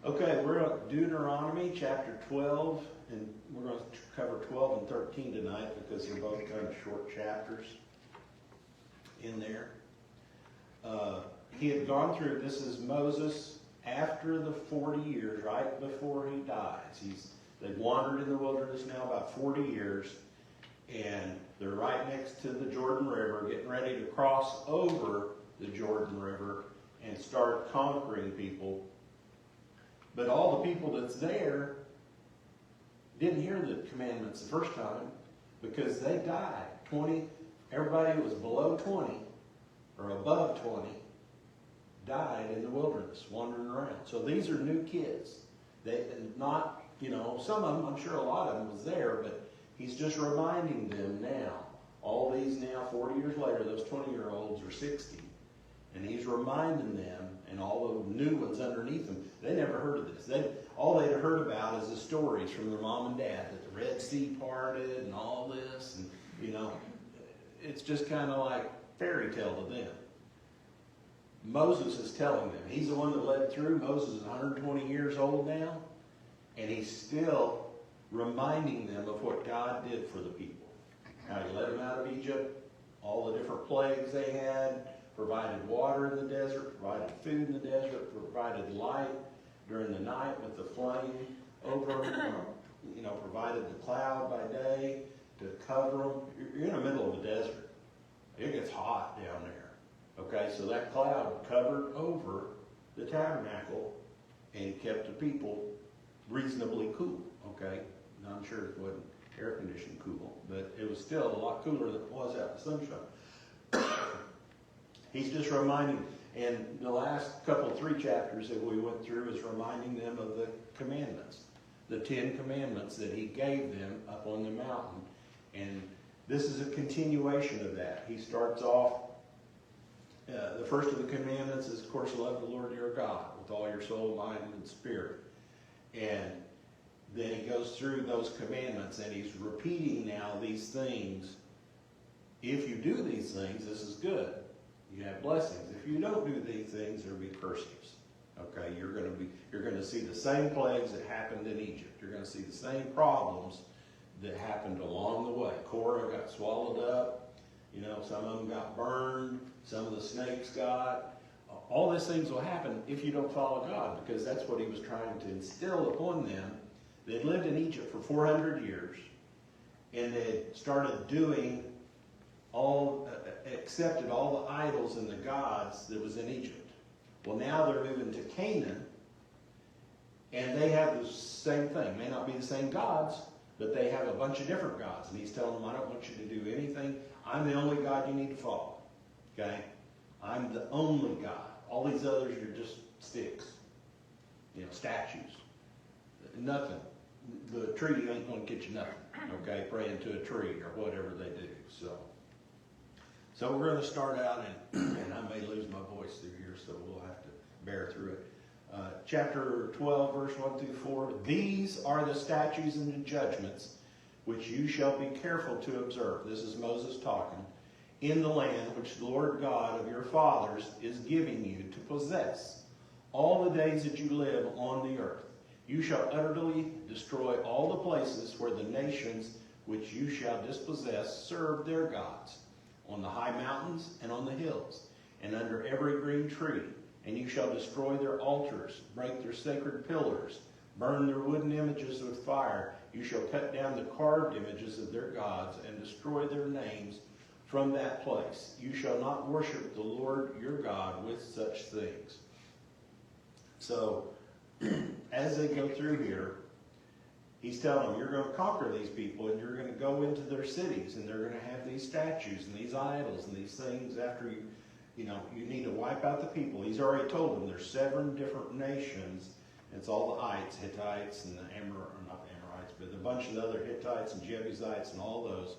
Okay, we're on Deuteronomy chapter 12, and we're going to cover 12 and 13 tonight because they're both kind of short chapters in there. He had gone through, this is Moses after the 40 years, right before he dies. They've wandered in the wilderness now about 40 years, and they're right next to the Jordan River, getting ready to cross over the Jordan River and start conquering people. But all the people that's there didn't hear the commandments the first time because they died. Everybody who was below 20 or above 20 died in the wilderness, wandering around. So these are new kids. Some of them, I'm sure a lot of them was there, but he's just reminding them now, all these now, 40 years later, those 20-year-olds are 60. And he's reminding them, and all the new ones underneath them, they never heard of this. All they'd heard about is the stories from their mom and dad, that the Red Sea parted and all this. And, it's just kind of like fairy tale to them. Moses is telling them. He's the one that led through. Moses is 120 years old now, and he's still reminding them of what God did for the people. How he led them out of Egypt, all the different plagues they had, provided water in the desert, provided food in the desert, provided light during the night with the flame over them, provided the cloud by day to cover them. You're in the middle of the desert. It gets hot down there. Okay, so that cloud covered over the tabernacle and kept the people reasonably cool. Okay, now, I'm sure it wasn't air conditioned cool, but it was still a lot cooler than it was out in the sunshine. He's just reminding, and the last three chapters that we went through is reminding them of the commandments, the 10 commandments that he gave them up on the mountain. And this is a continuation of that. He starts off, the first of the commandments is, of course, love the Lord your God with all your soul, mind, and spirit. And then he goes through those commandments, and he's repeating now these things. If you do these things, this is good. You have blessings. If you don't do these things, there'll be curses. Okay, you're going to see the same plagues that happened in Egypt. You're going to see the same problems that happened along the way. Korah got swallowed up. Some of them got burned. Some of the snakes got. All these things will happen if you don't follow God, because that's what he was trying to instill upon them. They'd lived in Egypt for 400 years, and they started doing accepted all the idols and the gods that was in Egypt. Well, now they're moving to Canaan, and they have the same thing. May not be the same gods, but they have a bunch of different gods. And he's telling them, I don't want you to do anything. I'm the only God you need to follow. Okay? I'm the only God. All these others are just sticks. Statues. Nothing. The tree ain't going to get you nothing. Okay? Praying to a tree or whatever they do. So we're going to start out, and I may lose my voice through here, so we'll have to bear through it. Chapter 12, verse 1 through 4. These are the statutes and the judgments which you shall be careful to observe. This is Moses talking. In the land which the Lord God of your fathers is giving you to possess, all the days that you live on the earth. You shall utterly destroy all the places where the nations which you shall dispossess serve their gods, on the high mountains and on the hills, and under every green tree. And you shall destroy their altars, break their sacred pillars, burn their wooden images with fire. You shall cut down the carved images of their gods and destroy their names from that place. You shall not worship the Lord your God with such things. So, as they go through here, he's telling them, you're going to conquer these people, and you're going to go into their cities, and they're going to have these statues and these idols and these things after you need to wipe out the people. He's already told them there's 7 different nations. It's all the ites, Hittites, and the not the Amorites, but a bunch of the other Hittites and Jebusites and all those.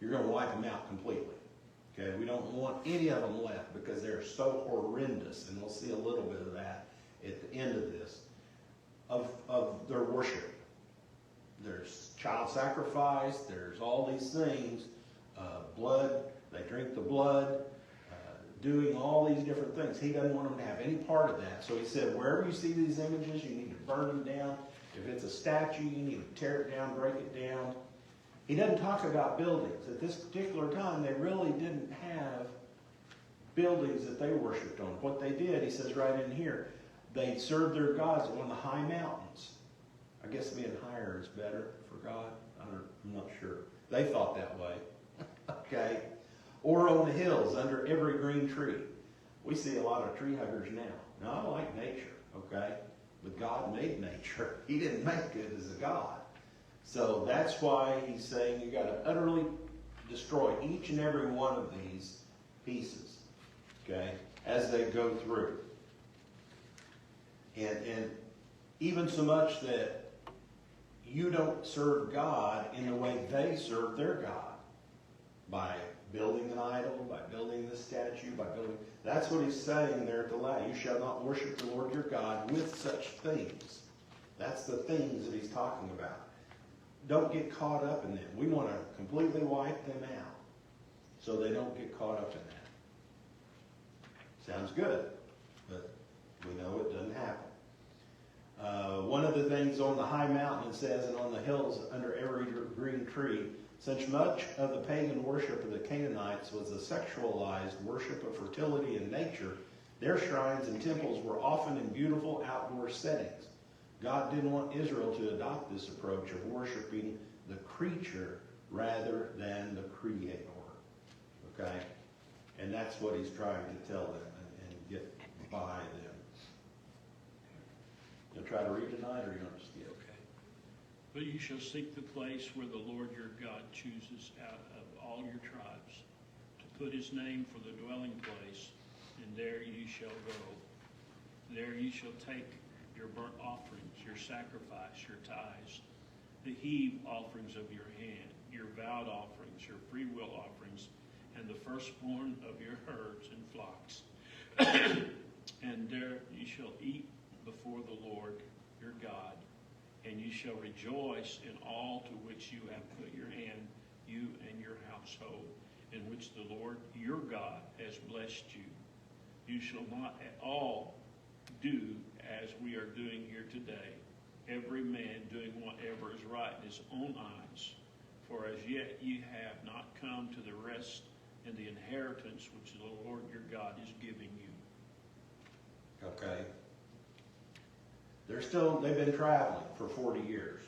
You're going to wipe them out completely. Okay, we don't want any of them left because they're so horrendous, and we'll see a little bit of that at the end of this, of their worship. There's child sacrifice, there's all these things, blood, they drink the blood, doing all these different things. He doesn't want them to have any part of that. So he said, wherever you see these images, you need to burn them down. If it's a statue, you need to tear it down, break it down. He doesn't talk about buildings. At this particular time, they really didn't have buildings that they worshipped on. What they did, he says right in here, they served their gods on the high mountains. I guess being higher is better for God. I'm not sure. They thought that way. Okay? Or on the hills under every green tree. We see a lot of tree huggers now. Now, I like nature, okay? But God made nature. He didn't make it as a God. So that's why he's saying you got to utterly destroy each and every one of these pieces, okay, as they go through. And even so much that you don't serve God in the way they serve their God. By building an idol, by building the statue, by building... That's what he's saying there at the last. You shall not worship the Lord your God with such things. That's the things that he's talking about. Don't get caught up in them. We want to completely wipe them out so they don't get caught up in that. Sounds good, but we know it doesn't happen. One of the things on the high mountain, it says, and on the hills under every green tree, since much of the pagan worship of the Canaanites was a sexualized worship of fertility and nature, their shrines and temples were often in beautiful outdoor settings. God didn't want Israel to adopt this approach of worshiping the creature rather than the Creator. Okay? And that's what he's trying to tell them and get by them. You'll try to read tonight, or you want to skip? Okay. But you shall seek the place where the Lord your God chooses out of all your tribes to put his name for the dwelling place, and there you shall go. There you shall take your burnt offerings, your sacrifice, your tithes, the heave offerings of your hand, your vowed offerings, your freewill offerings, and the firstborn of your herds and flocks. And there you shall eat before the Lord your God, and you shall rejoice in all to which you have put your hand, you and your household, in which the Lord your God has blessed you. You shall not at all do as we are doing here today, every man doing whatever is right in his own eyes. For as yet you have not come to the rest and the inheritance which the Lord your God is giving you. Okay. They've been traveling for 40 years.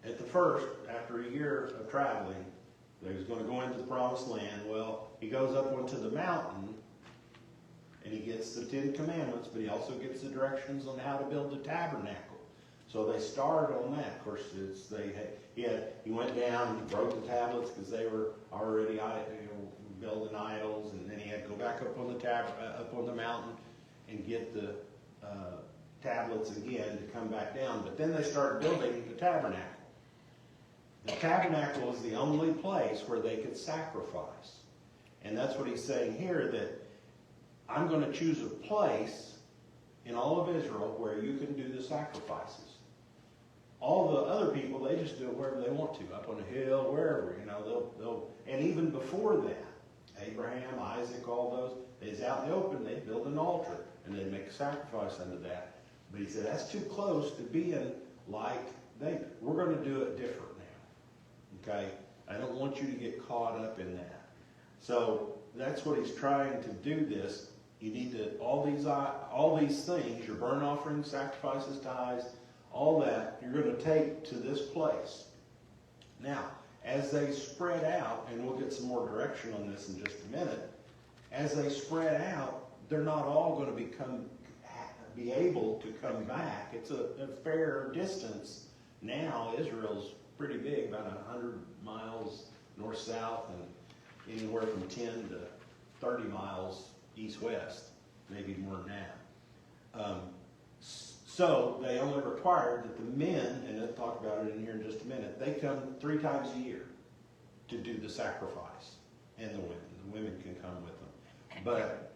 At the first, after a year of traveling, they was going to go into the promised land. Well, he goes up onto the mountain, and he gets the 10 Commandments, but he also gets the directions on how to build the tabernacle. So they started on that. Of course, he went down and broke the tablets because they were already building idols, and then he had to go back up on the mountain and get the tablets again to come back down. But then they started building the tabernacle. The tabernacle was the only place where they could sacrifice. And that's what he's saying here, that I'm going to choose a place in all of Israel where you can do the sacrifices. All the other people, they just do it wherever they want to, up on a hill, wherever, they'll and even before that, Abraham, Isaac, all those, they's out in the open, they'd build an altar, and they'd make a sacrifice unto that. But he said, that's too close to being like David. We're going to do it different now. Okay? I don't want you to get caught up in that. So that's what he's trying to do this. You need to, all these things, your burnt offerings, sacrifices, tithes, all that, you're going to take to this place. Now, as they spread out, and we'll get some more direction on this in just a minute, as they spread out, they're not all going to be able to come back. It's a fair distance. Now, Israel's pretty big, about 100 miles north-south, and anywhere from 10 to 30 miles east-west, maybe more than that. So they only required that the men, and they'll talk about it in here in just a minute, they come 3 times a year to do the sacrifice, and the women. The women can come with them. But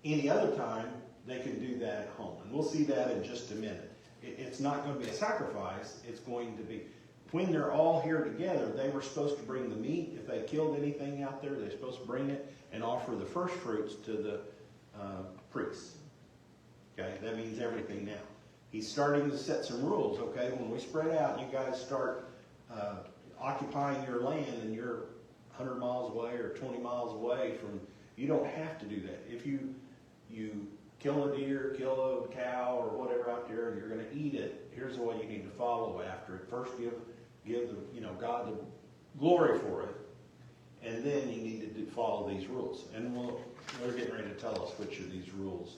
any other time, they can do that at home. And we'll see that in just a minute. It's not going to be a sacrifice. It's going to be, when they're all here together, they were supposed to bring the meat. If they killed anything out there, they're supposed to bring it. and offer the first fruits to the priests. Okay, that means everything now. He's starting to set some rules, okay? When we spread out, you guys start occupying your land and you're 100 miles away or 20 miles away from, you don't have to do that. If you kill a deer, kill a cow or whatever out there and you're going to eat it, here's the way you need to follow after it. First give the, God the glory for it, and then you need to follow these rules. And they're getting ready to tell us which of these rules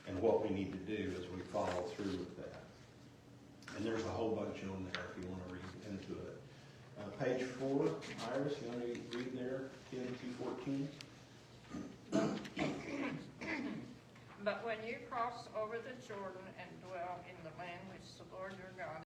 and what we need to do as we follow through with that. And there's a whole bunch on there if you want to read into it. Page 4, Iris, you want to read there, 10 through 14? But when you cross over the Jordan and dwell in the land which the Lord your God